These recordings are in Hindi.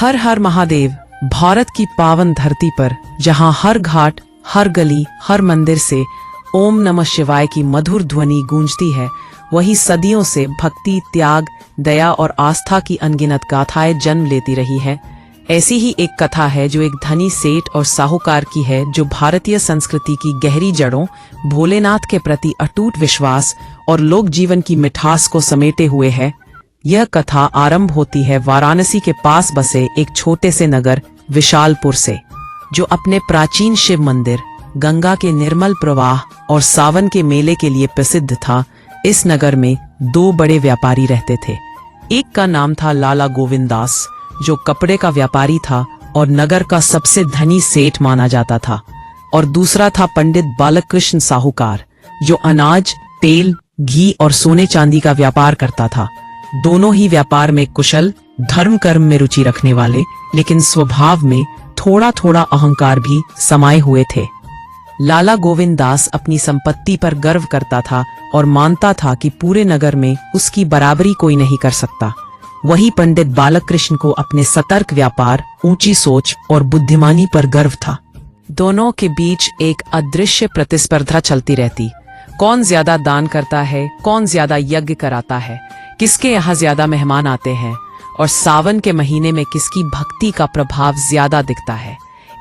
हर हर महादेव। भारत की पावन धरती पर जहां हर घाट, हर गली, हर मंदिर से ओम नमः शिवाय की मधुर ध्वनि गूंजती है, वही सदियों से भक्ति, त्याग, दया और आस्था की अनगिनत गाथाएं जन्म लेती रही है। ऐसी ही एक कथा है जो एक धनी सेठ और साहूकार की है, जो भारतीय संस्कृति की गहरी जड़ों, भोलेनाथ के प्रति अटूट विश्वास और लोक जीवन की मिठास को समेटे हुए है। यह कथा आरंभ होती है वाराणसी के पास बसे एक छोटे से नगर विशालपुर से, जो अपने प्राचीन शिव मंदिर, गंगा के निर्मल प्रवाह और सावन के मेले के लिए प्रसिद्ध था। इस नगर में दो बड़े व्यापारी रहते थे। एक का नाम था लाला गोविंद दास, जो कपड़े का व्यापारी था और नगर का सबसे धनी सेठ माना जाता था, और दूसरा था पंडित बालकृष्ण साहूकार, जो अनाज, तेल, घी और सोने चांदी का व्यापार करता था। दोनों ही व्यापार में कुशल, धर्म कर्म में रुचि रखने वाले, लेकिन स्वभाव में थोड़ा थोड़ा अहंकार भी समाये हुए थे। लाला गोविंद दास अपनी संपत्ति पर गर्व करता था और मानता था कि पूरे नगर में उसकी बराबरी कोई नहीं कर सकता। वही पंडित बालकृष्ण को अपने सतर्क व्यापार, ऊंची सोच और बुद्धिमानी पर गर्व था। दोनों के बीच एक अदृश्य प्रतिस्पर्धा चलती रहती। कौन ज्यादा दान करता है, कौन ज्यादा यज्ञ कराता है, किसके यहाँ ज्यादा मेहमान आते हैं, और सावन के महीने में किसकी भक्ति का प्रभाव ज्यादा दिखता है।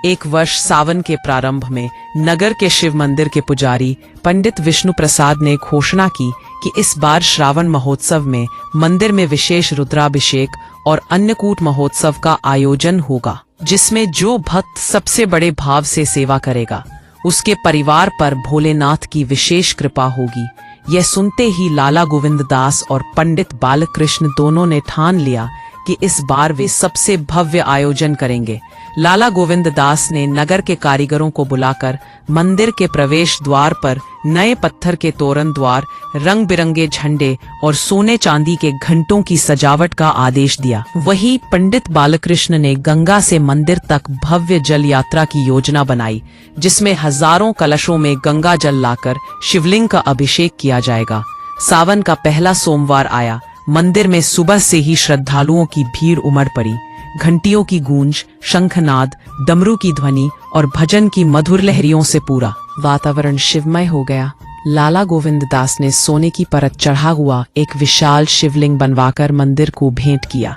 एक वर्ष सावन के प्रारंभ में नगर के शिव मंदिर के पुजारी पंडित विष्णु प्रसाद ने घोषणा की कि इस बार श्रावण महोत्सव में मंदिर में विशेष रुद्राभिषेक और अन्नकूट महोत्सव का आयोजन होगा, जिसमें जो भक्त सबसे बड़े भाव से सेवा करेगा, उसके परिवार पर भोलेनाथ की विशेष कृपा होगी। यह सुनते ही लाला गोविंद दास और पंडित बालकृष्ण दोनों ने ठान लिया कि इस बार वे सबसे भव्य आयोजन करेंगे। लाला गोविंद दास ने नगर के कारीगरों को बुलाकर मंदिर के प्रवेश द्वार पर नए पत्थर के तोरण द्वार, रंग बिरंगे झंडे और सोने चांदी के घंटों की सजावट का आदेश दिया। वहीं पंडित बालकृष्ण ने गंगा से मंदिर तक भव्य जल यात्रा की योजना बनाई, जिसमें हजारों कलशों में गंगा जल लाकर शिवलिंग का अभिषेक किया जाएगा। सावन का पहला सोमवार आया। मंदिर में सुबह से ही श्रद्धालुओं की भीड़ उमड़ पड़ी। घंटियों की गूंज, शंखनाद, डमरू की ध्वनि और भजन की मधुर लहरियों से पूरा वातावरण शिवमय हो गया। लाला गोविंद दास ने सोने की परत चढ़ा हुआ एक विशाल शिवलिंग बनवाकर मंदिर को भेंट किया,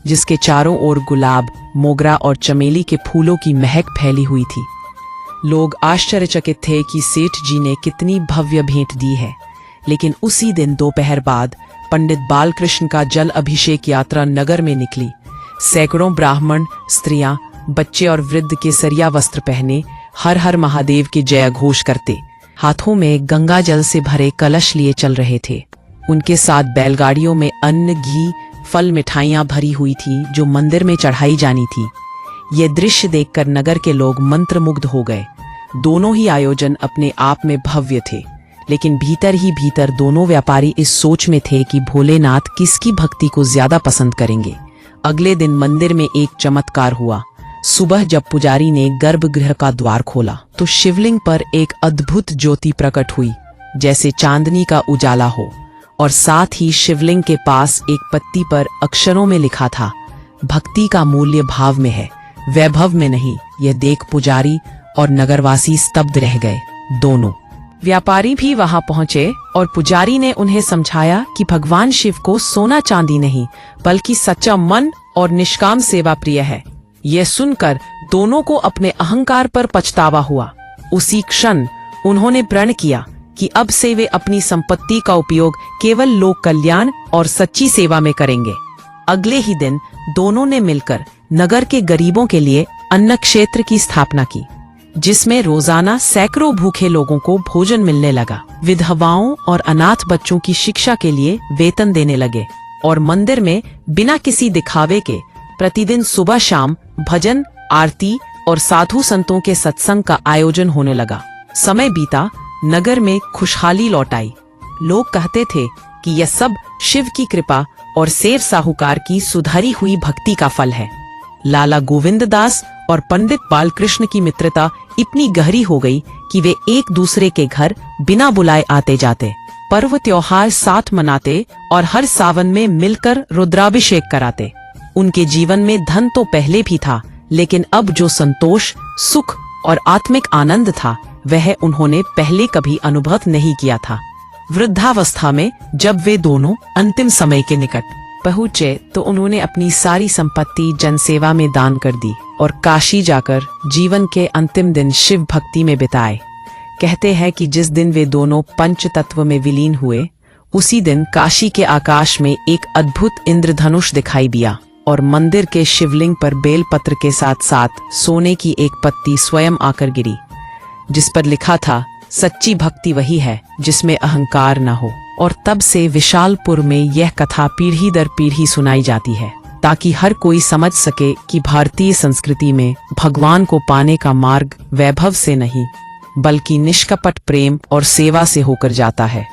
जिसके चारों ओर गुलाब, मोगरा और चमेली के फूलों की महक फैली हुई थी। लोग आश्चर्यचकित थे कि सेठ जी ने कितनी भव्य भेंट दी है। लेकिन उसी दिन दोपहर बाद पंडित बालकृष्ण का जल अभिषेक यात्रा नगर में निकली। सैकड़ों ब्राह्मण, स्त्रियां, बच्चे और वृद्ध केसरिया वस्त्र पहने हर हर महादेव के जय घोष करते हाथों में गंगा जल से भरे कलश लिए चल रहे थे। उनके साथ बैलगाड़ियों में अन्न, घी, फल, मिठाइयां भरी हुई थी, जो मंदिर में चढ़ाई जानी थी। ये दृश्य देखकर नगर के लोग मंत्रमुग्ध हो गए। दोनों ही आयोजन अपने आप में भव्य थे, लेकिन भीतर ही भीतर दोनों व्यापारी इस सोच में थे कि भोलेनाथ किसकी भक्ति को ज्यादा पसंद करेंगे। अगले दिन मंदिर में एक चमत्कार हुआ। सुबह जब पुजारी ने गर्भगृह का द्वार खोला, तो शिवलिंग पर एक अद्भुत ज्योति प्रकट हुई, जैसे चांदनी का उजाला हो, और साथ ही शिवलिंग के पास एक पत्ती पर अक्षरों में लिखा था, भक्ति का मूल्य भाव में है, वैभव में नहीं। यह देख पुजारी और नगरवासी स्तब्ध रह गए। दोनों व्यापारी भी वहां पहुंचे और पुजारी ने उन्हें समझाया कि भगवान शिव को सोना चांदी नहीं, बल्कि सच्चा मन और निष्काम सेवा प्रिय है। यह सुनकर दोनों को अपने अहंकार पर पछतावा हुआ। उसी क्षण उन्होंने प्रण किया कि अब से वे अपनी संपत्ति का उपयोग केवल लोक कल्याण और सच्ची सेवा में करेंगे। अगले ही दिन दोनों ने मिलकर नगर के गरीबों के लिए अन्न क्षेत्र की स्थापना की, जिसमें रोजाना सैकड़ों भूखे लोगों को भोजन मिलने लगा। विधवाओं और अनाथ बच्चों की शिक्षा के लिए वेतन देने लगे, और मंदिर में बिना किसी दिखावे के प्रतिदिन सुबह शाम भजन, आरती और साधु संतों के सत्संग का आयोजन होने लगा। समय बीता, नगर में खुशहाली लौट आई। लोग कहते थे कि यह सब शिव की कृपा और सेठ साहूकार की सुधारी हुई भक्ति का फल है। लाला गोविंद दास और पंडित बालकृष्ण की मित्रता इतनी गहरी हो गई कि वे एक दूसरे के घर बिना बुलाए आते जाते, पर्व त्योहार साथ मनाते और हर सावन में मिलकर रुद्राभिषेक कराते। उनके जीवन में धन तो पहले भी था, लेकिन अब जो संतोष, सुख और आत्मिक आनंद था वह उन्होंने पहले कभी अनुभव नहीं किया था। वृद्धावस्था में जब वे दोनों अंतिम समय के निकट पहुंचे तो उन्होंने अपनी सारी संपत्ति जनसेवा में दान कर दी और काशी जाकर जीवन के अंतिम दिन शिव भक्ति में बिताए। कहते हैं कि जिस दिन वे दोनों पंच तत्व में विलीन हुए उसी दिन काशी के आकाश में एक अद्भुत इंद्रधनुष दिखाई दिया और मंदिर के शिवलिंग पर बेलपत्र के साथ साथ सोने की एक पत्ती स्वयं आकर गिरी, जिस पर लिखा था, सच्ची भक्ति वही है जिसमें अहंकार न हो। और तब से विशालपुर में यह कथा पीढ़ी दर पीढ़ी सुनाई जाती है ताकि हर कोई समझ सके कि भारतीय संस्कृति में भगवान को पाने का मार्ग वैभव से नहीं बल्कि निष्कपट प्रेम और सेवा से होकर जाता है।